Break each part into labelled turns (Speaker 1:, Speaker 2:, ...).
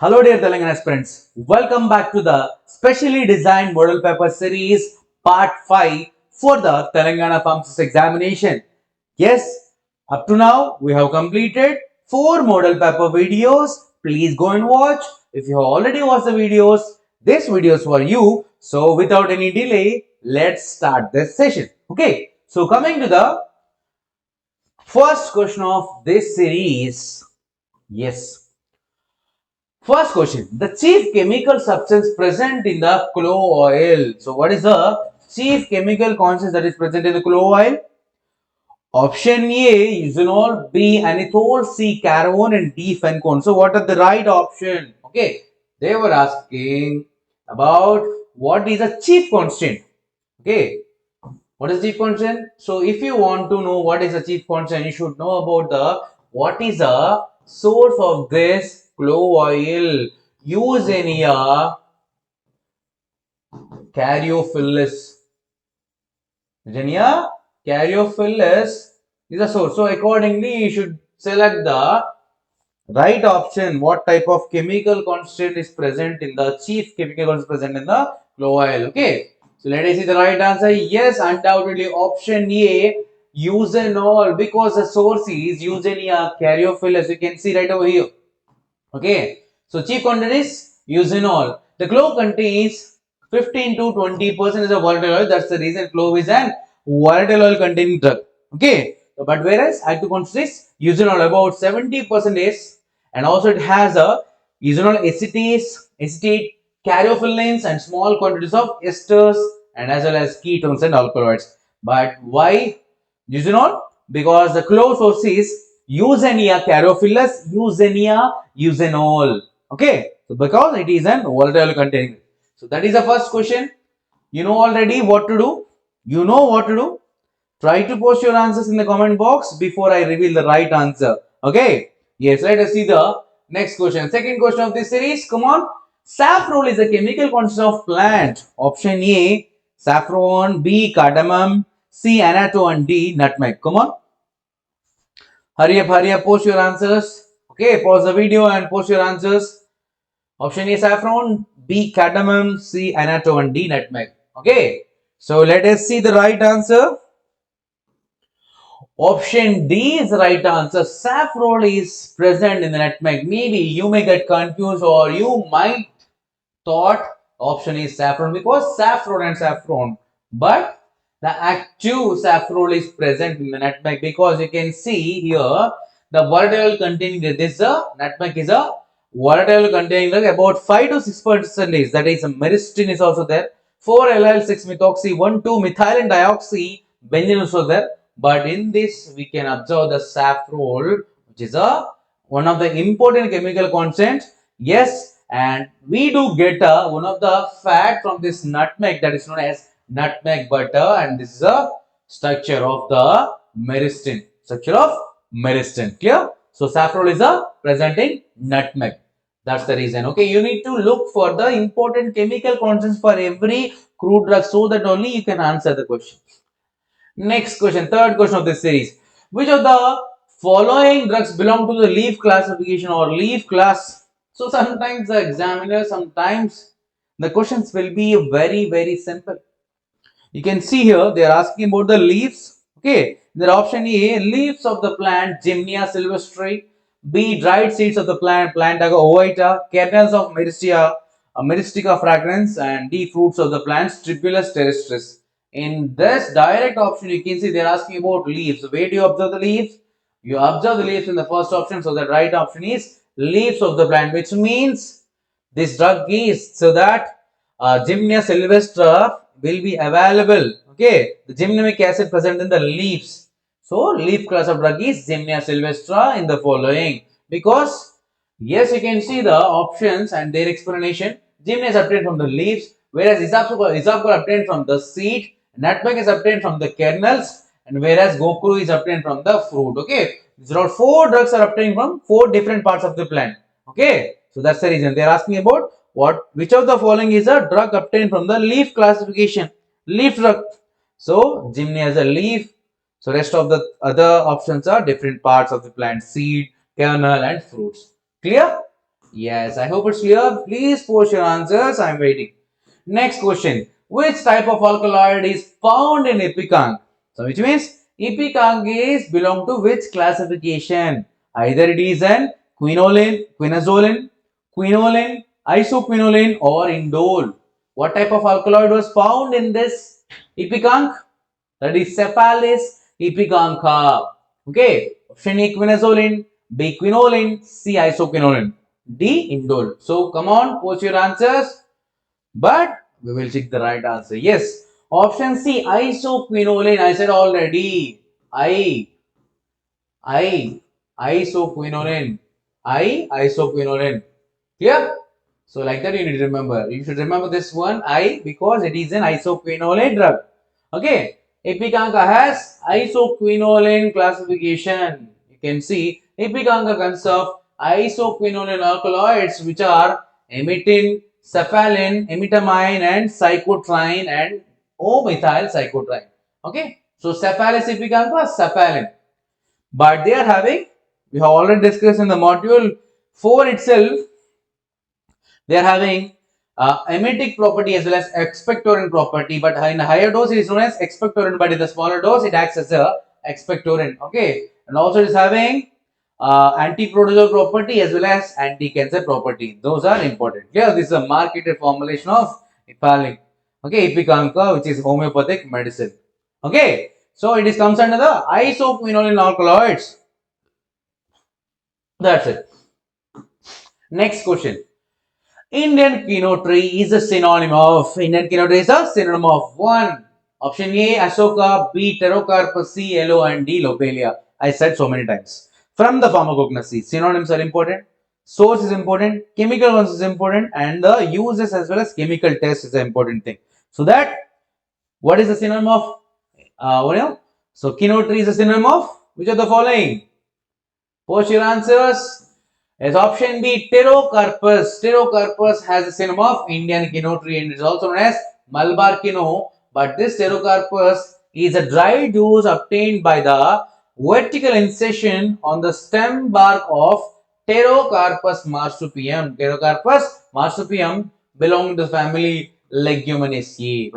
Speaker 1: Hello dear Telangana aspirants, welcome back to the specially designed model paper series part 5 for the Telangana Pharmacist examination. Yes, up to now we have completed 4 model paper videos. Please go and watch. If you have already watched the videos, this video is for you. So without any delay, let's start this session. Okay, so coming to the first question of this series. Yes. First question, the chief chemical substance present in the clove oil. So what is the chief chemical constance that is present in the clove oil? Option A, eugenol, B, anethole, C, caravone, and D, fencone. So what are the right option? Okay, they were asking about what is a chief constant. Okay, what is chief constant? So if you want to know what is a chief constant, you should know about the what is the source of this clove oil. Eugenia caryophyllus. Eugenia caryophyllus is a source. So accordingly, you should select the right option. What type of chemical constant is present in the chief chemical constant present in the clove oil? Okay. So let us see the right answer. Yes, undoubtedly option A, eugenol, because the source is Eugenia caryophyllus. You can see right over here. Okay. So chief content is eugenol. The clove contains 15 to 20% is a volatile oil. That's the reason clove is an volatile oil containing drug. Okay. But whereas active content is eugenol about 70% is, and also it has a eugenol acetate, caryophyllins, and small quantities of esters and as well as ketones and alkaloids. But why eugenol? Because the clove source is Eugenia caryophyllus, Eugenia eugenol. Okay, so because it is an volatile containing. So that is the first question. You know already what to do. You know what to do. Try to post your answers in the comment box before I reveal the right answer. Okay. Yes, let us see the next question. Second question of this series. Come on. Saffron is a chemical constant of plant. Option A, saffron. B, cardamom. C, annatto, and D, nutmeg. Come on. Hurry up, post your answers. Okay, pause the video and post your answers. Option A, saffron. B, cardamom. C, annatto, and D, nutmeg. Okay, so let us see the right answer. Option D is the right answer. Saffron is present in the nutmeg. Maybe you may get confused or you might thought option is saffron because saffron. But the active saffron is present in the nutmeg because you can see here the volatile containing this nutmeg is a volatile containing about 5 to 6%. That is myristin is also there. 4-allyl 6-methoxy 1,2-methylene dioxy benzene is also there. But in this we can observe the saffron, which is a one of the important chemical constants. Yes, and we do get one of the fat from this nutmeg that is known as nutmeg butter, and this is a structure of the myristin. Structure of myristin. Clear? So saffron is a present in nutmeg. That's the reason. Okay, you need to look for the important chemical constants for every crude drug so that only you can answer the question. Next question, third question of this series. Which of the following drugs belong to the leaf classification or leaf class? So sometimes the examiner, sometimes the questions will be very simple. You can see here they are asking about the leaves. Okay, their option A, leaves of the plant Gymnea sylvestre. B, dried seeds of the plant Plantago ovata, kernels of Myristica fragrans, and D, fruits of the plant Tribulus terrestris. In this direct option, you can see they are asking about leaves. Where do you observe the leaves? You observe the leaves in the first option, so the right option is leaves of the plant, which means this drug is so that Gymnea sylvestre will be available. Okay, the gymnemic acid present in the leaves. So leaf class of drug is Gymnea sylvestre in the following, because yes, you can see the options and their explanation. Gymnea is obtained from the leaves, whereas isopor obtained from the seed, nutmeg is obtained from the kernels, and whereas gokru is obtained from the fruit. Okay, these are all 4 drugs are obtained from 4 different parts of the plant. Okay, so that's the reason they are asking about which of the following is a drug obtained from the leaf classification. Leaf drug. So Gymnea is a leaf. So rest of the other options are different parts of the plant, seed, kernel, and fruits. Clear? Yes, I hope it's clear. Please post your answers. I'm waiting. Next question. Which type of alkaloid is found in epicang? So which means epicang is belong to which classification? Either it is an quinoline, quinazoline, quinoline, isoquinoline or indole. What type of alkaloid was found in this epicang? That is Cephalus epicanca. Okay. Option A quinazoline, B quinoline, C isoquinoline, D indole. So come on, post your answers. But we will check the right answer. Yes. Option C isoquinoline. I said already. I isoquinoline. Isoquinoline. Clear? So like that you need to remember. You should remember this one I because it is an isoquinoline drug. Okay. Epicanca has isoquinoline classification. You can see Epicanca consists of isoquinoline alkaloids which are emitin, cephalin, emitamine and cyclotrine and O-methyl cyclotrine. Okay. So Cephalus epicanca, cephalin. But they are having, we have already discussed in the module 4 itself, they are having emetic property as well as expectorant property, but in a higher dose it is known as expectorant, but in the smaller dose it acts as a expectorant. Okay, and also it is having anti-protozoal property as well as anti-cancer property. Those are important. Here, this is a marketed formulation of Epalink. Okay, Epicanca, which is homeopathic medicine. Okay, so it is comes under the isoquinoline alkaloids. That's it. Next question. Indian quinoa tree is a synonym of one. Option A Ashoka, B Pterocarpus, C yellow and D Lobelia. I said so many times. From the pharmacognosy, synonyms are important, source is important, chemical ones is important, and the uses as well as chemical test is an important thing. So that what is the synonym of So quinoa tree is a synonym of which of the following? Post your answers. As option B, Pterocarpus. Pterocarpus has a synonym of Indian quinoa tree and is also known as Malabar quinoa. But this Pterocarpus is a dried juice obtained by the vertical incision on the stem bark of Pterocarpus marsupium. Pterocarpus marsupium belong to the family Leguminosae.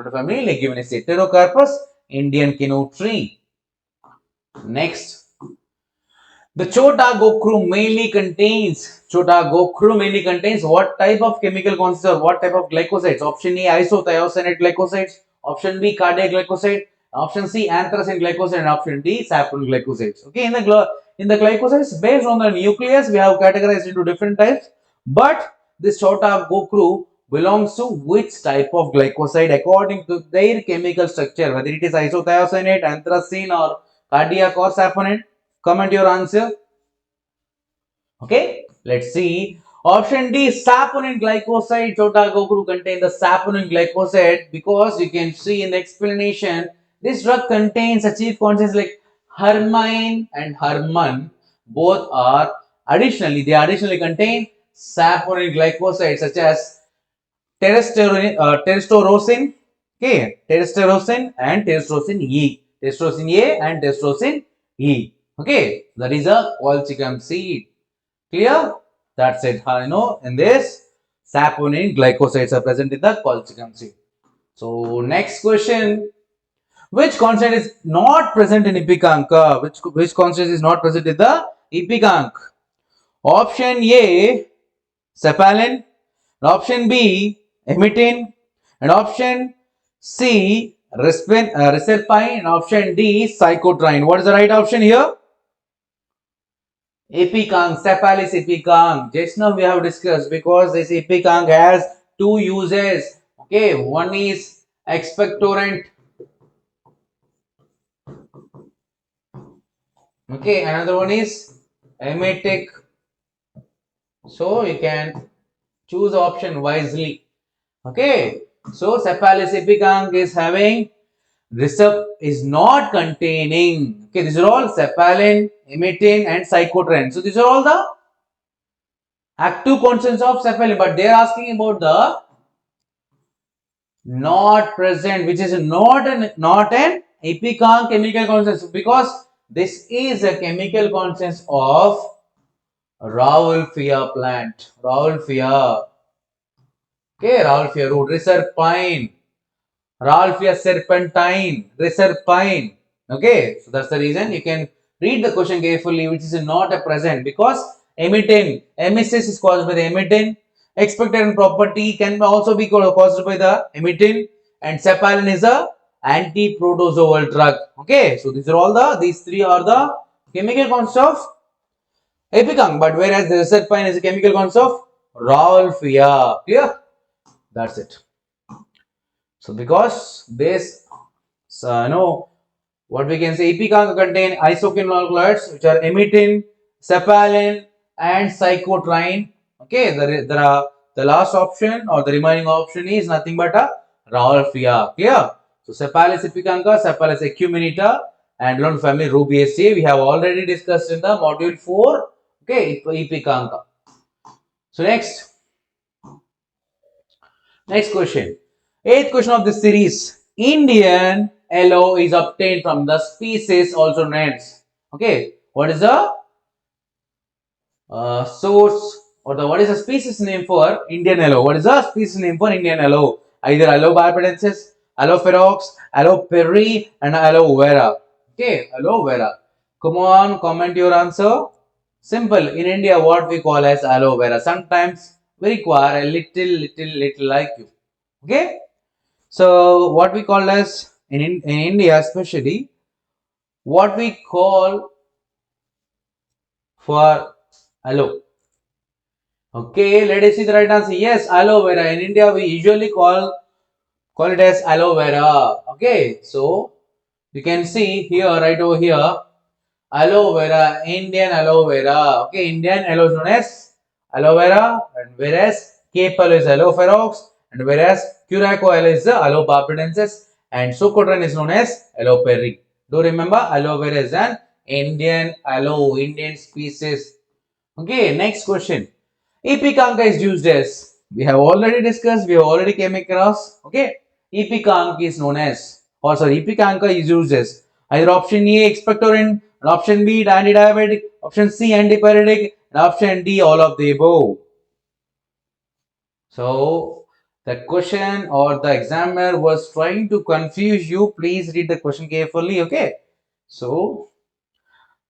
Speaker 1: Pterocarpus, Indian quinoa tree. Next. The Chota Gokru mainly contains what type of chemical consists or what type of glycosides? Option A isothiocyanate glycosides, option B cardiac glycoside, option C anthracene glycoside, and option D saffron glycosides. Okay, in the glycosides based on the nucleus we have categorized into different types, but this Chota Gokru belongs to which type of glycoside according to their chemical structure, whether it is isothiocyanate, anthracene, or cardiac or saffronate. Comment your answer. Okay, let's see. Option D, saponin glycoside. Chota Gokru contain the saponin glycoside because you can see in the explanation this drug contains a chief constants like hermine and herman. Both are additionally contain saponin glycoside such as testosterone, okay, testosterone and testosterone A and testosterone E. Okay, that is a colchicum seed. Clear? That's it. In this saponin glycosides are present in the colchicum seed. So next question. Which constant is not present in epicanca? Which constant is not present in the epicanc? Option A, cephalin. Option B, emitin. And option C, reserpine. And option D, cyclotrine. What is the right option here? Epicang, Cephalus epicang. Just now we have discussed because this epicang has two uses. Okay, one is expectorant. Okay, another one is emetic. So you can choose option wisely. Okay, so Cephalus epicang is having is not containing. Okay, these are all cephalin, emitin, and cyclotrine. So these are all the active constants of cephalin, but they are asking about the not present, which is not an epicang chemical constant because this is a chemical constant of Rauwolfia plant. Rauwolfia. Okay, Rauwolfia root. Reserpine. Rauwolfia serpentine. Reserpine. Okay, so that's the reason you can read the question carefully, which is not a present because emittin, emesis is caused by the emittin. Expectorant property can also be caused by the emittin, and cephalin is a anti-protozoal drug. Okay, so these three are the chemical constituents of epicang, but whereas the reserpine is a chemical constituent of Rauwolfia. Clear? That's it. So because this, what we can say, epicang contain isoquinoline which are emittin, cephalin, and psychotrine. Okay, there are the last option or the remaining option is nothing but a Rauwolfia. Clear? So Cephalus epicanga, Cephalus acuminata, and belong to family Rubiaceae. We have already discussed in the module 4. Okay, epicanga. So next question. Eighth question of this series. Indian yellow is obtained from the species also known as. Okay, what is the source or what is the species name for Indian yellow? What is the species name for Indian yellow? Either aloe barbadensis, aloe ferox, aloe perry, and aloe vera. Okay, aloe vera. Come on, comment your answer. Simple. In India, what we call as aloe vera. Sometimes we require a little like you. Okay. So what we call as in India, especially what we call for aloe. Okay, let us see the right answer. Yes, aloe vera. In India, we usually call it as aloe vera. Okay, so you can see here, right over here, aloe vera, Indian aloe vera. Okay, Indian aloe is known as aloe vera, and whereas Cape aloe is aloe ferox, and whereas Curaçao aloe is the aloe barbadensis, and Socotra is known as aloe perry. Do remember, aloe vera is an Indian aloe, Indian species. Okay, next question. Epicanga is used as, we have already discussed, we have already came across. Okay, Epicanga is known as, or sorry, Epicanga is used as either option A expectorant, and option B antidiabetic, option C antipyretic, and option D all of the above. So the question or the examiner was trying to confuse you. Please read the question carefully. Okay, so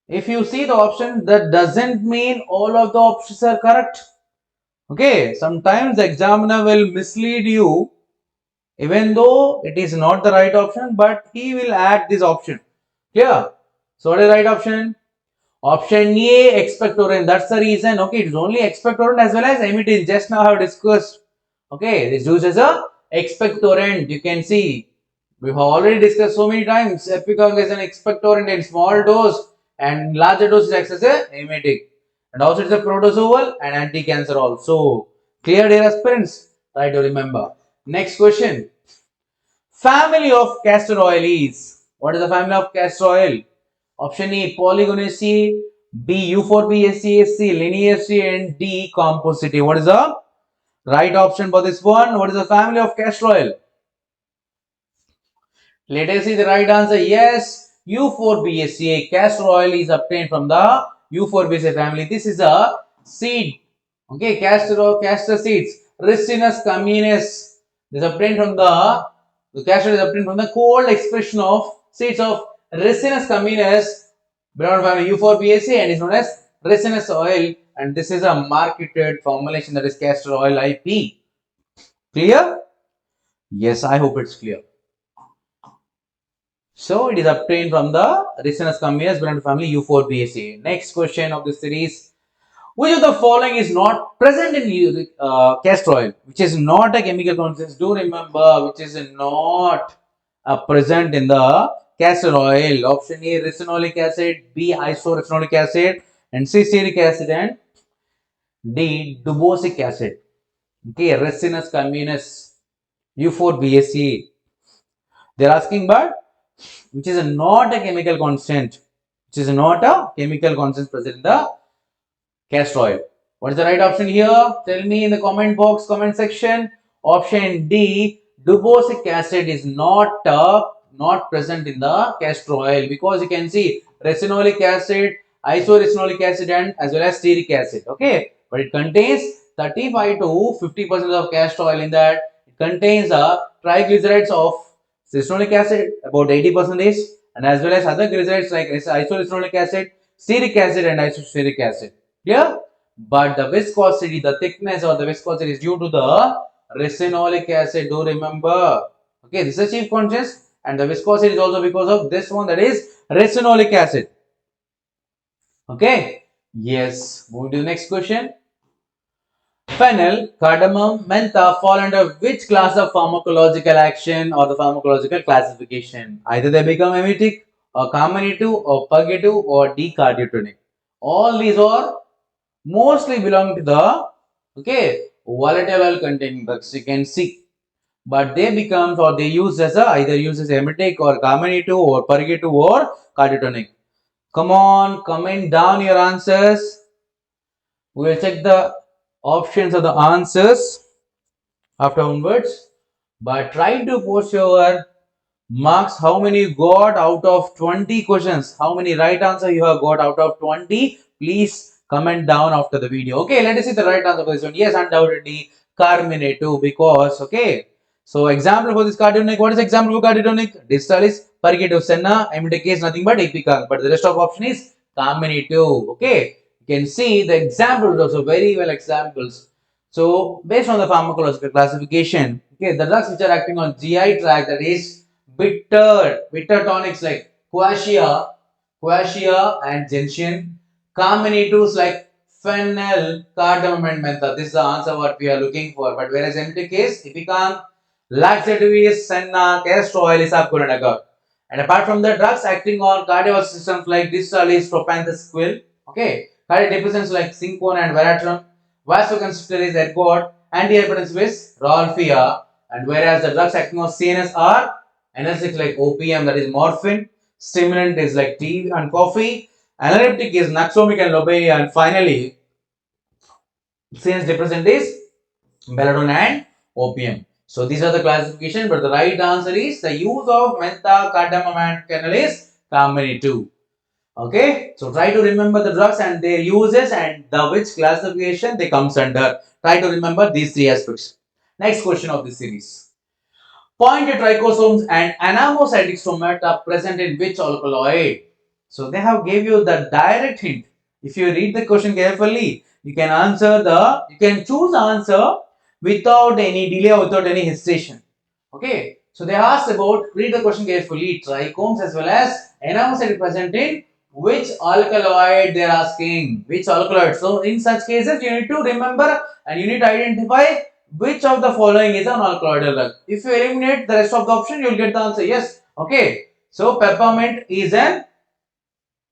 Speaker 1: if you see the option, that doesn't mean all of the options are correct. Okay, sometimes the examiner will mislead you even though it is not the right option, but he will add this option. Clear? So what is the right option? Option A, expectorant. That's the reason. Okay, it is only expectorant as well as emittin. Just now I have discussed. Okay, this used as a expectorant. You can see we have already discussed so many times. Epicang is an expectorant in small dose, and larger dose acts as a emetic. And also it's a protozoal and anti-cancer also. Clear, dear aspirants? Try to remember. Next question. Family of castor oil is. What is the family of castor oil? Option A, Polygonaceae, B, Euphorbiaceae, C, Lineaceae, and D, Compositae. What is the right option for this one? What is the family of castor oil? Let us see the right answer. Yes, Euphorbiaceae. Castor oil is obtained from the Euphorbiaceae family. This is a seed. Okay, castor seeds. Ricinus communis. This is obtained from the castor is obtained from the cold expression of seeds of Ricinus communis, belong family Euphorbiaceae, and is known as resinous oil. And this is a marketed formulation, that is castor oil IP. Clear? Yes, I hope it's clear. So it is obtained from the Ricinus communis, belong to family Euphorbiaceae. Next question of the series. Which of the following is not present in castor oil? Which is not a chemical constituent. Do remember, which is not present in the castor oil. Option A, ricinoleic acid, B, isoricinoleic acid, and C, stearic acid, and D, dubosic acid. Okay, Ricinus communis, Euphorbiaceae. They are asking, but which is not a chemical constant, which is not a chemical constant present in the castor oil. What is the right option here? Tell me in the comment box, comment section. Option D, dubosic acid is not present in the castor oil, because you can see ricinoleic acid isoretinoic acid and as well as stearic acid. Okay, but it contains 35 to 50% of castor oil in that. It contains triglycerides of retinoic acid about 80%, and as well as other glycerides like isoretinoic acid, stearic acid, and isostearic acid. Clear? But the viscosity, the thickness or the viscosity is due to the resinolic acid. Do remember? Okay, this is chief conscious, and the viscosity is also because of this one, that is resinolic acid. Okay. Yes. Moving to the next question. Phenyl, cardamom, mentha fall under which class of pharmacological action or the pharmacological classification? Either they become emetic or carminative or purgative or decardiogenic. All these are mostly belong to the volatile oil containing drugs, you can see, but they become or they use as either use as emetic or carminative or purgative or cardiogenic. Come on, comment down your answers. We will check the options of the answers after onwards, but try to post your marks, how many you got out of 20 questions, how many right answer you have got out of 20. Please comment down after the video. Okay, let us see the right answer for this one. Yes, undoubtedly carminative, because so example for this cardiogenic, what is example for cardiogenic? Distal is purgative, senna, emetic is nothing but epical, but the rest of option is carminative. Okay, you can see the examples also very well examples. So based on the pharmacological classification, okay, the drugs which are acting on GI tract, that is bitter tonics like quassia and gentian, carminatives like phenyl, cardamom and mentha. This is the answer what we are looking for. But whereas empty case, ipecac, laxative is senna, castor oil is apuranagar. And apart from the drugs acting on cardiovascular systems like distal is propanthasquil, okay, cardiac depressants like cincone and veratrum, vasoconstrictor is ergot, antihypertensive is ralphia, and whereas the drugs acting on CNS are analgesics like opium, that is morphine, stimulant is like tea and coffee, analeptic is naxomic and lobelia, and finally CNS depressant is belladonna and opium. So these are the classification, but the right answer is the use of mentha, cardamom and fennel is carminative. Okay, so try to remember the drugs and their uses and the which classification they comes under. Try to remember these three aspects. Next question of this series. Pointed trichosomes and anamocytic stomata are present in which alkaloid? So they have gave you the direct hint. If you read the question carefully, you can choose the answer without any delay or without any hesitation. Okay, so they asked about, read the question carefully, trichomes as well as anamocytic present in which alkaloid they are asking, which alkaloid. So in such cases, you need to remember and you need to identify which of the following is an alkaloidal drug. If you eliminate the rest of the option, you will get the answer. Yes. Okay. So peppermint is an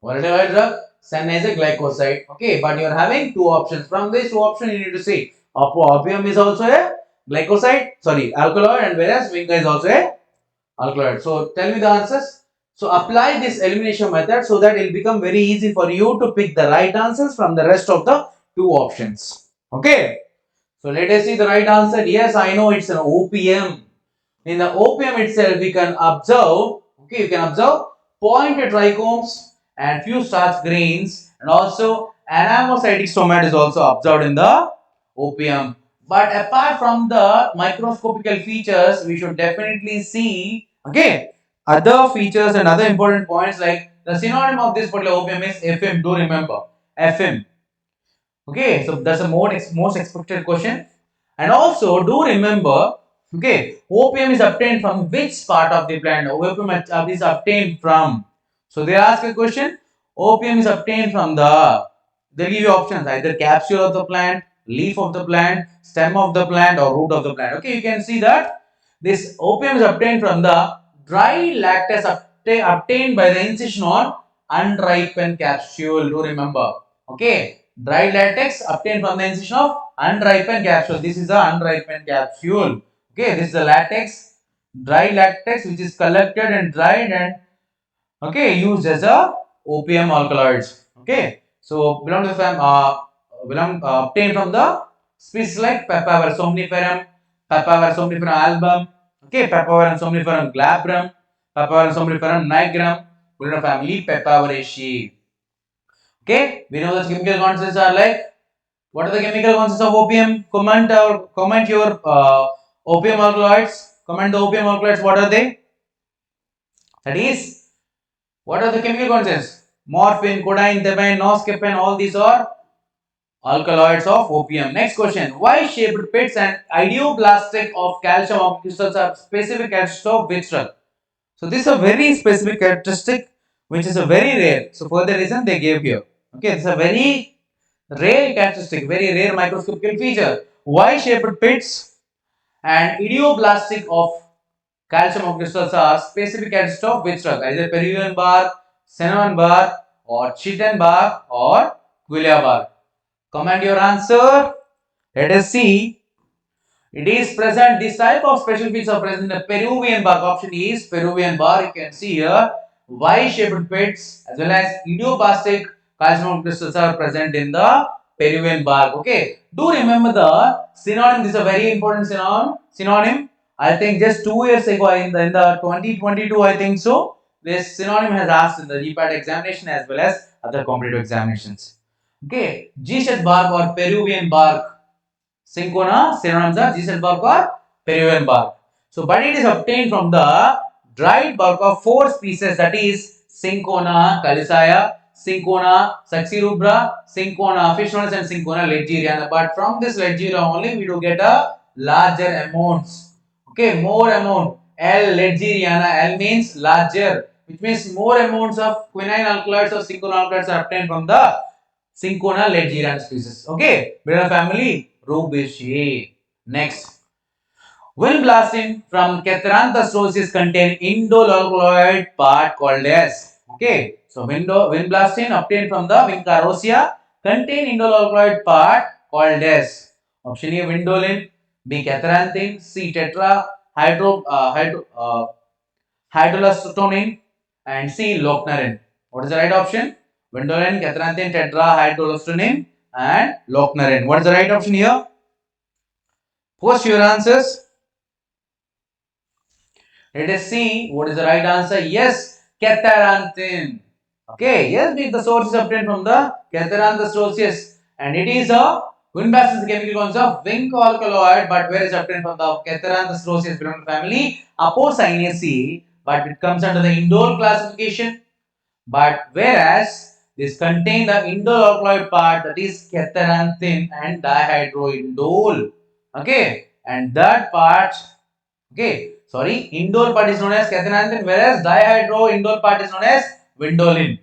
Speaker 1: volatile oil drug. Senna is a glycoside. Okay. But you are having two options. From these two options, you need to see. Opium is also a glycoside. Sorry, alkaloid, and whereas vinca is also a alkaloid. So tell me the answers. So apply this elimination method so that it will become very easy for you to pick the right answers from the rest of the two options. Okay. So let us see the right answer. Yes, I know it's an opium. In the opium itself, we can observe, okay, you can observe pointed trichomes and few starch grains, and also anamocytic stomata is also observed in the opium. But apart from the microscopical features, we should definitely see, okay, other features and other important points like the synonym of this particular opium is FM. Do remember FM. Okay, so that's the most expected question. And also do remember, okay, opium is obtained from which part of the plant? Opium is obtained from. So they ask a question, opium is obtained from they give you options, either capsule of the plant, leaf of the plant, stem of the plant or root of the plant. Okay, you can see that this opium is obtained from the dry lactase obtained by the incision on unripened capsule. Do remember. Okay, dry latex obtained from the incision of unripened capsule. This is the unripened capsule. Okay, this is the latex, dry latex which is collected and dried and used as a opium alkaloids. Okay, so belong to the obtained from the species like Papaver somniferum, Papaver somniferum album, okay, Papaver somniferum glabrum, Papaver somniferum nigrum, belong to family Papaveraceae. Okay, we know the chemical constants are like, what are the chemical constants of opium? Comment your opium alkaloids. Comment the opium alkaloids. What are they? That is, what are the chemical constants? Morphine, codeine, thymine, noscapine. All these are alkaloids of opium. Next question: Y-shaped pits and idioplastic of calcium crystals are specific characteristics of which drug? So this is a very specific characteristic which is a very rare. So for the reason they gave here. Okay, this is a very rare characteristic, very rare microscopical feature. Y-shaped pits and idioplastic of calcium crystals are specific characteristics of which drug? Either Peruvian bark, cinnamon bark, or chitin bark, or quilla bark. Comment your answer. Let us see. It is present. This type of special features are present in the Peruvian bark. Option is Peruvian bark. You can see here Y-shaped pits as well as idioplastic calcium crystals are present in the Peruvian bark. Okay. Do remember the synonym. This is a very important synonym. I think just 2 years ago in the 2022, I think so. This synonym has asked in the GPAT examination as well as other competitive examinations. Okay. G-shaped bark or Peruvian bark. Cinchona synonyms are G-cell bark or Peruvian bark. So, but it is obtained from the dried bark of 4 species, that is Cinchona calisaya, Cinchona saxirubra, Cinchona officinalis and Cinchona ledgeriana. But from this ledgeria only we do get a larger amounts. Okay, more amount. L ledgeriana, L means larger, which means more amounts of quinine alkaloids or Cinchona alkaloids are obtained from the Cinchona ledgeriana species. Okay, middle family Rubiaceae. Next, vinblastine from Catharanthus contain indole alkaloid part called as. Okay, so vinblastine obtained from the Vincarosia contain indole alkaloid part called as. Option A vindoline, B catharanthine, C tetra hydrolysotonin, and C locnarin. What is the right option? Vindoline, catharanthine, tetrahydrolysotonin, and locnarin. What is the right option here? Post your answers. Let us see what is the right answer. Yes, catharanthine. Okay, yes, the source is obtained from the Catharanthus and it is a vinblastine chemical concept of zinc alkaloid, but where is obtained from the Catharanthus belonging to family Apocynaceae, but it comes under the indole classification. But whereas this contain the indole alkaloid part, that is catharanthine and dihydroindole. Okay, and that part, okay, sorry, indole part is known as catharanthine, whereas dihydroindole part is known as vindoline.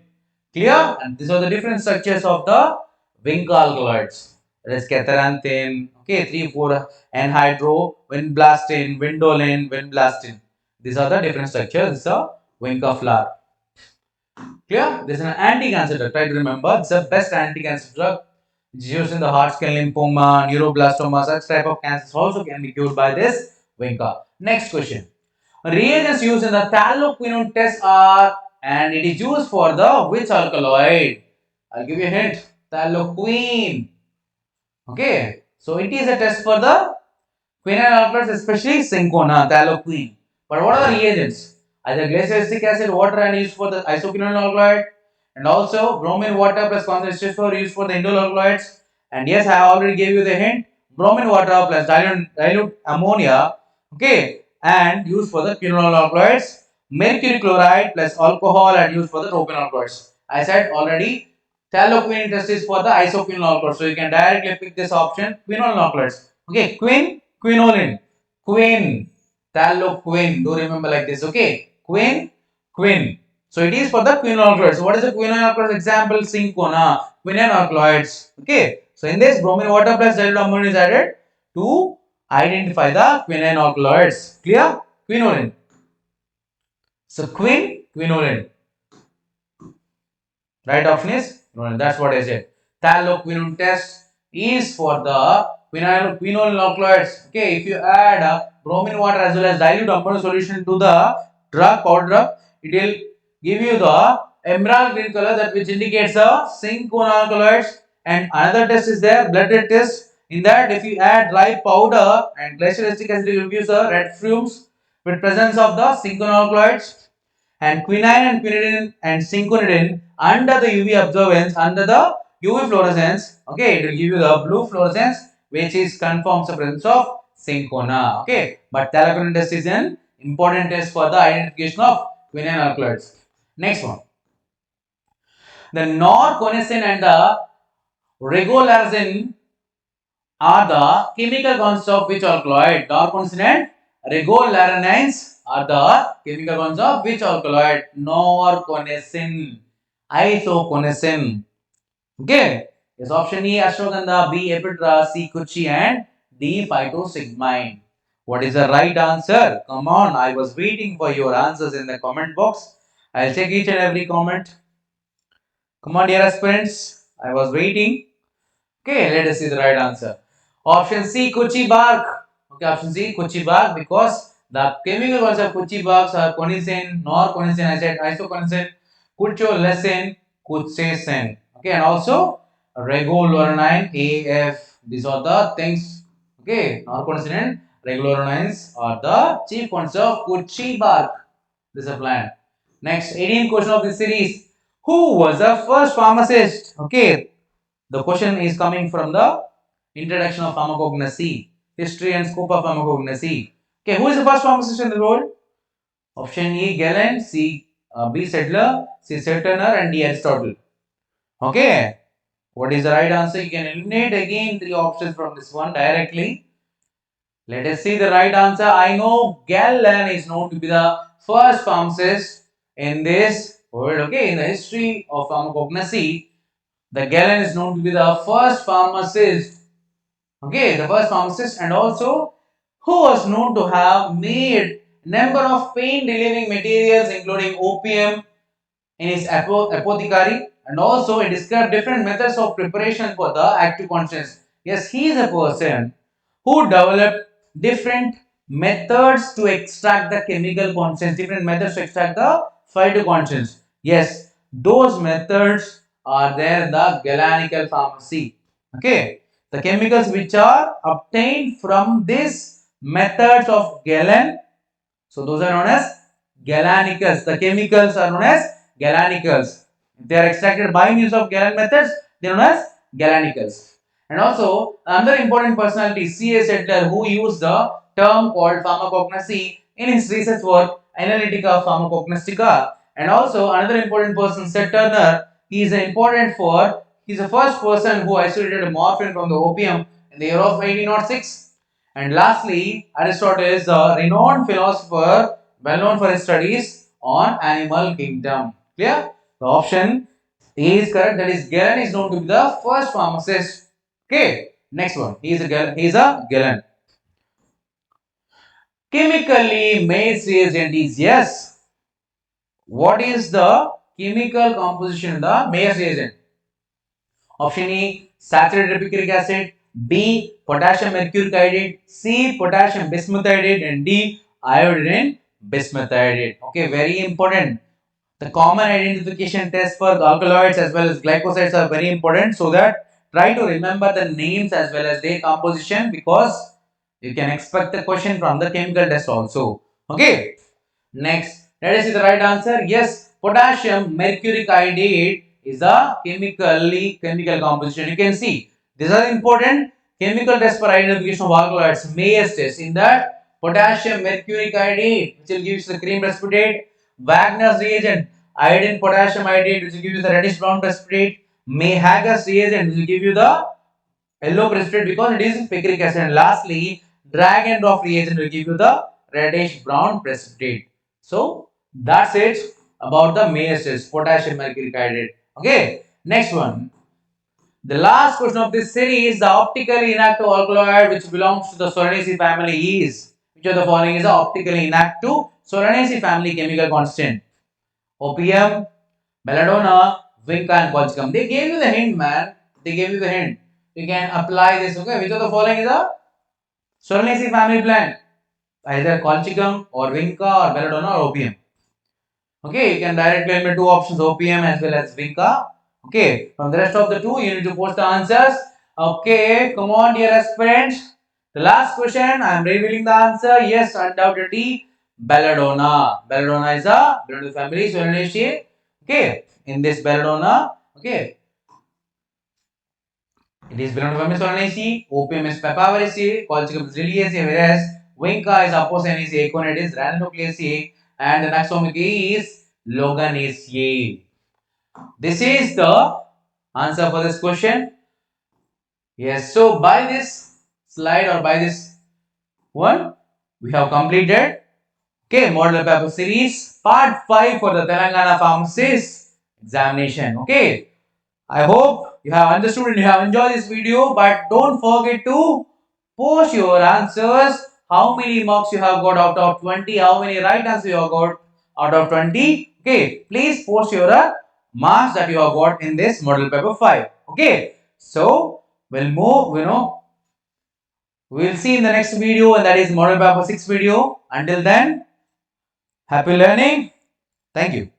Speaker 1: Clear? And these are the different structures of the Vinca alkaloids. That is catharanthine, okay, 3, 4 anhydro, vinblastine, vindoline, vinblastine. These are the different structures. This is a Vinca flower. Clear? This is an anti-cancer drug. Try to remember. It's the best anti-cancer drug. It's used in the heart, skull lymphoma, neuroblastoma. Such type of cancers also can be cured by this Vinca. Next question. Reagents used in the thalloquinone test are, and it is used for the which alkaloid? I'll give you a hint. Thalloquine. Okay. So it is a test for the quinine alkaloids, especially cinchona, thalloquine. But what are the reagents? Either glyceric acid, water, and used for the isoquinone alkaloid, and also bromine water plus concentration for used for the indole alkaloids. And yes, I already gave you the hint. Bromine water plus dilute ammonia, okay, and used for the quinone alkaloids. Mercury chloride plus alcohol and used for the tropine alkaloids. I said already. Thalloquine test is for the isoquinone alkaloids. So you can directly pick this option, quinone alkaloids. Okay, quinoline, quin, thalloquine. Do remember like this, okay? Quin. So it is for the quinone alkaloids. So what is the quinone alkaloids? Example, cinchona, quinone alkaloids. Okay. So in this, bromine water plus dilute ammonia is added to identify the quinine alkaloids. Clear? Quinoline. So quinoline. Right option is quinoline. That's what I said. Thalloquinone test is for the quinone alkaloids. Okay, if you add bromine water as well as dilute ammonia solution to the powder drug, it will give you the emerald green color, that which indicates the cinchona alkaloids. And another test is there, blood red test. In that, if you add dry powder and glyceric acid, it will give you the red fumes with presence of the cinchona alkaloids. and quinine and quinidine and synquinidine under the UV observance, under the UV fluorescence, okay, it will give you the blue fluorescence, which is confirms the presence of cinchona, okay. But Talaquinone test is an important test for the identification of quinine alkaloids. Next one, the norconazine and the regularizine are the chemical constituents of which alkaloid? Norconazine and regularinins are the chemical constituents of which alkaloid? Norconazine, isoconazine. Okay. Yes, option E ashwagandha, B epidra, C kuchi, and D phytosigmine. What is the right answer? Come on, I was waiting for your answers in the comment box. I'll check each and every comment. Come on, dear aspirants. I was waiting. Okay, let us see the right answer. Option C, Kuchi bark. Okay, option C, Kuchi bark, because the chemical concept of Kuchi barks are conicin, norconicin, I said isoconicin, kucholecin, kuchacin. Okay, and also reguloranine, AF. These are the things. Okay, norconicin and reguloranines are the chief concept of Kuchi bark. This is a plant. Next, 18th question of this series. Who was the first pharmacist? Okay, the question is coming from the introduction of pharmacognosy, history and scope of pharmacognosy. Okay, who is the first pharmacist in the world? Option E, Galen, C, B, Sedler, C, Turner, and D, Aristotle. Okay, what is the right answer? You can eliminate again three options from this one directly. Let us see the right answer. I know Galen is known to be the first pharmacist in this world. Okay, in the history of pharmacognosy, the Galen is known to be the first pharmacist. Okay, the first pharmacist, and also who was known to have made number of pain relieving materials including opium in his apothecary, and also he described different methods of preparation for the active conscience. Yes, he is a person who developed different methods to extract the chemical conscience, different methods to extract the phytoconscience. Yes, those methods are there in the galenical pharmacy. Okay, the chemicals which are obtained from these methods of Galen, so those are known as galanicals. The chemicals are known as galanicals. If they are extracted by means of Galen methods, they are known as galanicals. And also another important personality, C.A. Settler, who used the term called pharmacognosy in his research work Analytica Pharmacognostica. And also another important person, Seth Turner, he is important for, he is the first person who isolated morphine from the opium in the year of 1806. And lastly, Aristotle is a renowned philosopher, well known for his studies on animal kingdom. Clear? The option A is correct. That is, Galen is known to be the first pharmacist. Okay. Next one. He is a Galen. He is a Galen. Chemically made reagent is yes. What is the chemical composition of the Maillard reagent? Option E, saturated picric acid, B, potassium mercuric iodide, C, potassium bismuth iodide, and D, iodine bismuth iodide. Okay, very important. The common identification test for alkaloids as well as glycosides are very important, so that try to remember the names as well as their composition, because you can expect the question from the chemical test also. Okay. Next, let us see the right answer. Yes, potassium mercuric iodide is a chemical composition. You can see these are important chemical tests for identification of alkaloids. Maillard test. In that, potassium mercuric iodide, which will give you the cream precipitate. Wagner's reagent, iodine potassium iodide, which will give you the reddish brown precipitate. Mayhagger's reagent, which will give you the yellow precipitate because it is picric acid. And lastly, drag and drop reagent will give you the reddish brown precipitate. So that's it about the Maillard test, potassium mercuric iodide. Okay, next one. The last question of this series, the optically inactive alkaloid which belongs to the Solanaceae family is, which of the following is the optically inactive Solanaceae family chemical constant? Opium, belladonna, vinca, and colchicum. They gave you the hint, man. They gave you the hint. You can apply this. Okay, which of the following is a Solanaceae family plant? Either colchicum or vinca or belladonna or opium. Okay, you can directly eliminate two options, opium as well as vinca. Okay, from the rest of the two, you need to post the answers. Okay, come on, dear aspirants. The last question, I am revealing the answer. Yes, undoubtedly, Belladonna. Belladonna is a belong to the family Solanaceae. Okay, in this Belladonna, okay, it is belong to family Solanaceae. Opium is Papaveraceae. Colchicum is Liliaceae, whereas Vinca is Apocynaceae. Aconite is Ranonucleaceae, and the Naxomica is Loganaceae. This is the answer for this question. Yes, so by this slide or by this one, we have completed model paper series part 5 for the Telangana Pharmacist examination. Okay, I hope you have understood and you have enjoyed this video, but don't forget to post your answers. How many marks you have got out of 20? How many right answers you have got out of 20? Okay, please post your marks that you have got in this model paper 5. Okay, so we'll move, we'll see in the next video, and that is model paper 6 video. Until then, happy learning. Thank you.